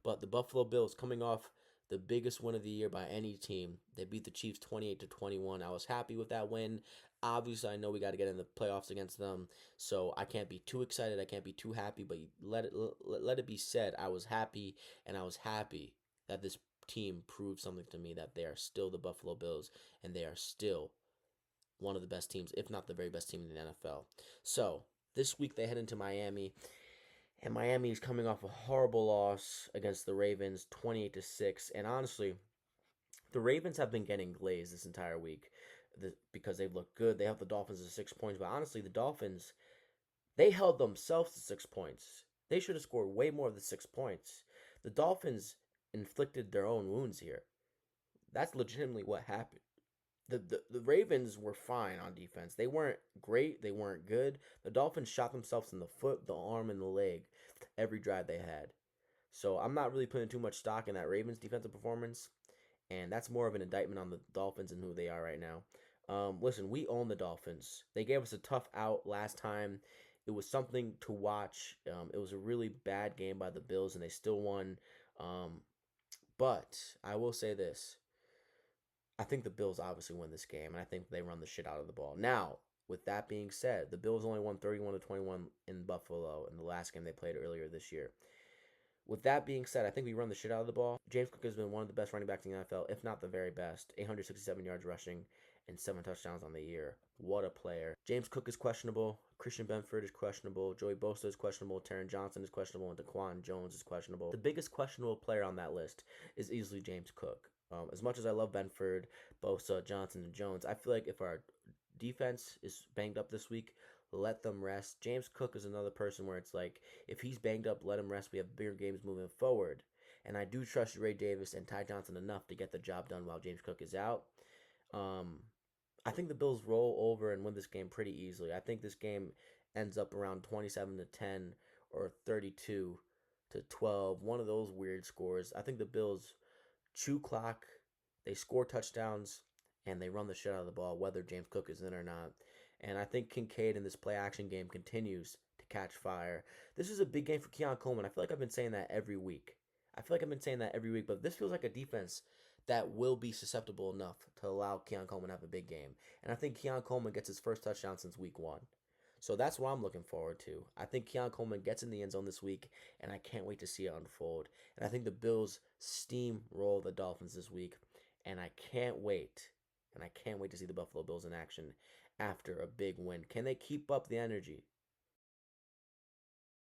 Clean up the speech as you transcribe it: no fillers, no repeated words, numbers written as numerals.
But the Buffalo Bills coming off the biggest win of the year by any team. They beat the Chiefs 28-21. I was happy with that win. Obviously, I know we got to get in the playoffs against them, so I can't be too excited. I can't be too happy, but let it be said, I was happy, and I was happy that this team proved something to me, that they are still the Buffalo Bills and they are still one of the best teams, if not the very best team in the NFL. So this week they head into Miami, and Miami is coming off a horrible loss against the Ravens, 28-6. And honestly, the Ravens have been getting glazed this entire week because they've looked good. They have the Dolphins at 6 points, but honestly, the Dolphins, they held themselves to 6 points. They should have scored way more than 6 points. The Dolphins inflicted their own wounds here. That's legitimately what happened. The Ravens were fine on defense. They weren't great. They weren't good. The Dolphins shot themselves in the foot, the arm, and the leg every drive they had. So I'm not really putting too much stock in that Ravens defensive performance, and that's more of an indictment on the Dolphins and who they are right now. Listen, we own the Dolphins. They gave us a tough out last time. It was something to watch. It was a really bad game by the Bills, and they still won. But I will say this. I think the Bills obviously win this game, and I think they run the shit out of the ball. Now, with that being said, the Bills only won 31-21 in Buffalo in the last game they played earlier this year. With that being said, I think we run the shit out of the ball. James Cook has been one of the best running backs in the NFL, if not the very best. 867 yards rushing and 7 touchdowns on the year. What a player. James Cook is questionable. Christian Benford is questionable. Joey Bosa is questionable. Taron Johnson is questionable. And Daquan Jones is questionable. The biggest questionable player on that list is easily James Cook. As much as I love Benford, Bosa, Johnson, and Jones, I feel like if our defense is banged up this week, let them rest. James Cook is another person where it's like, if he's banged up, let him rest. We have bigger games moving forward. And I do trust Ray Davis and Ty Johnson enough to get the job done while James Cook is out. I think the Bills roll over and win this game pretty easily. I think this game ends up around 27-10 or 32-12. One of those weird scores. I think the Bills chew clock, they score touchdowns, and they run the shit out of the ball, whether James Cook is in or not. And I think Kincaid in this play action game continues to catch fire. This is a big game for Keon Coleman. I feel like I've been saying that every week. But this feels like a defense that will be susceptible enough to allow Keon Coleman to have a big game. And I think Keon Coleman gets his first touchdown since week 1. So that's what I'm looking forward to. I think Keon Coleman gets in the end zone this week, and I can't wait to see it unfold. And I think the Bills steamroll the Dolphins this week, and I can't wait. And I can't wait to see the Buffalo Bills in action after a big win. Can they keep up the energy?